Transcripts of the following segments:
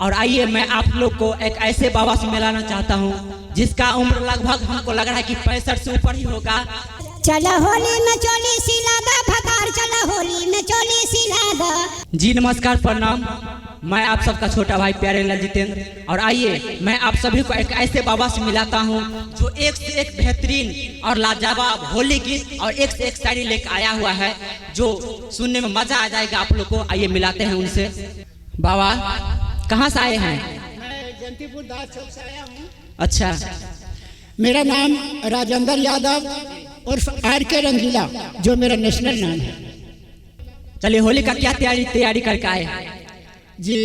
और आइए मैं आप लोग को एक ऐसे बाबा से मिलाना चाहता हूँ जिसका उम्र लगभग हमको लग रहा है कि 65 से ऊपर ही होगा। चला होली में चोली सिलादा भतार, चला होली में चोली सिलादा। जी नमस्कार, प्रणाम। मैं आप सबका छोटा भाई प्यारे लाल जितेंद्र, और आइए मैं आप सभी को एक ऐसे बाबा से मिलाता हूँ जो एक से एक बेहतरीन और लाजवाब होली गीत और एक से एक शायरी लेकर आया हुआ है, जो सुनने में मजा आ जाएगा आप लोग को। आइए मिलाते हैं उनसे। बाबा कहाँ से आए हैं? मैं जंतीपुर दास चौक से आया हूँ। अच्छा, मेरा नाम राजेंद्र यादव और RK रंगीला, जो मेरा नेशनल नाम है। चलिए होली का क्या तैयारी करके आए? जी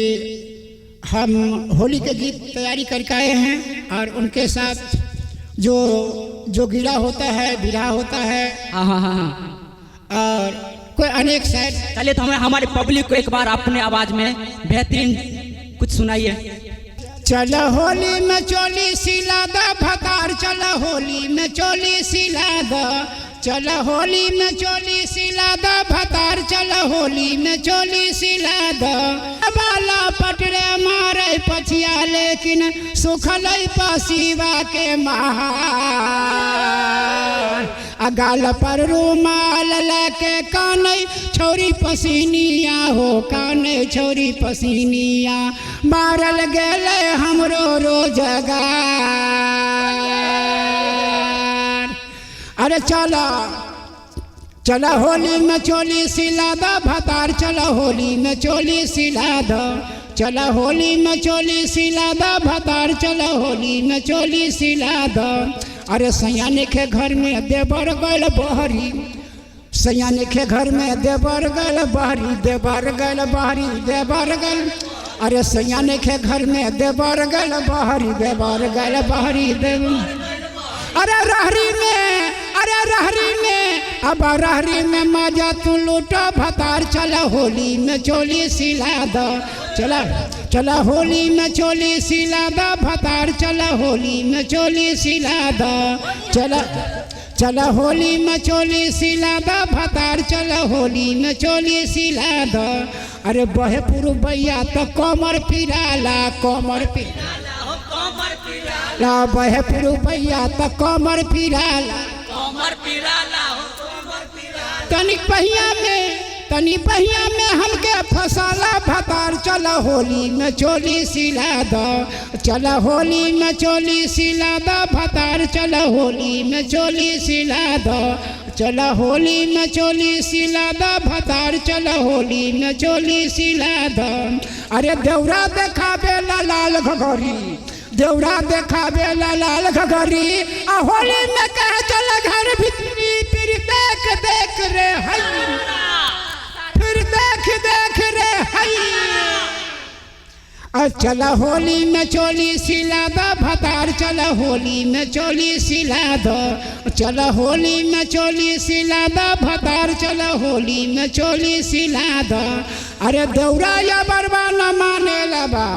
हम होली के गीत तैयारी करके आए हैं, और उनके साथ जो गिरा होता है, बिरहा होता है, हाँ। और कोई अनेक शायर। चलिए तो हमें हमारे पब्लिक को एक बार अपने आवाज में बेहतरीन कुछ सुनाइए। चला होली में चोली सिलादा भतार, चला होली में चोली सिलादा, चला होली में चोली सिलादा भतार, चला होली में चोली सिलादा। बाला पटरे मारे पछिया, लेकिन सुखल पसीवा के महार। गाल पर रुमाल लके काने छोरी पसीनिया हो, काने छोरी पसीनिया। मारल गेले हमरो रोजगार। अरे चला होली में चोली सिलादा भतार, चला होली में चोली सिलादा, चला होली में चोली सिलादा भतार, चला होली में चोली सिलादा। अरे सयाने के घर में देवर गल बहरी, सयाने के घर में देवर गल बहरी, देवर गल बहरी, देवर गल। अरे सयाने के घर में देवर गल बहरी, देवर गल बहरी, देवर। अरे रहरी में, अरे रहरी में, अब रहरी में मजा तू लूटा भतार, चला होली में चोली सिलादा, चला होली में चोली सिलादा भतार, चला होली में चोली सिलादा, चला होली में चोली सिलादा भतार, चला होली में चोली सिलादा। अरे बहे पुरबैया तो कमर फिराला, कमर फिराला, बहे पुरबैया तो कमर फिराला, तनी पहिया में हमके फसाला भतार, चला होली में चोली सिलादा, चला होली में चोली सिलादा भतार, चला होली में चोली सिलादा, चला होली में चोली सिलादा भतार, चला होली में चोली सिलादा। अरे देवरा देखाबे लाल घघरी, देवरा देखाबे लाल घघरी, आ होली में कह चल घर भीतरी, फिर देख देख रे हई, फिर देख देख रे हई। चला होली में चोली सिलादा भतार, चला होली में चोली सिलादा, चला होली में चोली सिलादा भतार, चला होली में चोली सिलादा। अरे दौरा या बरबा न माने लबा,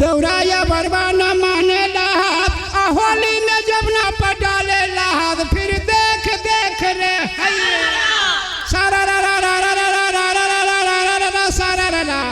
दौरा या बरबा न माने लहात, आ होली में जब न पटाले लहात, फिर देख देख रे हई। सारा रा रा रा रा रा रा रा रा रा रा रा रा सारा रा रा।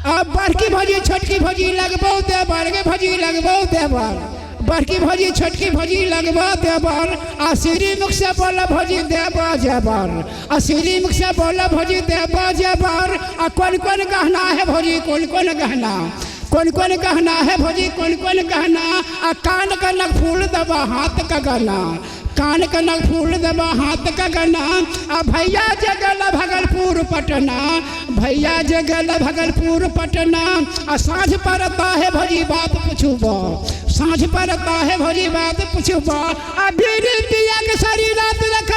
अब बड़की भजी छोटकी भजी लगबो देवर, के भजी लगबो देवर, बड़की भजी छोटकी भजी लगबो देवर। आ श्री मुख से बोला भजी देबो जेबर, आ श्री मुख से बोला भजी देबो जेबर। आ कौन कौन गहना है भजी, कौन कौन गहना, कौन कौन गहना है भजी, कौन कौन गहना। आ कान का नग फूल दबा हाथ का गहना, कान का नग फूल दबा हाथ का गहना। आ भैया जगल भगलपुर पटना, भैया जगल भगलपुर पटना। आ साँझ पड़ता है भजी बात पूछूबा, साँझ पड़ता है भजी बात पूछूबा। आ बीड़ी पिया के सारी रात रख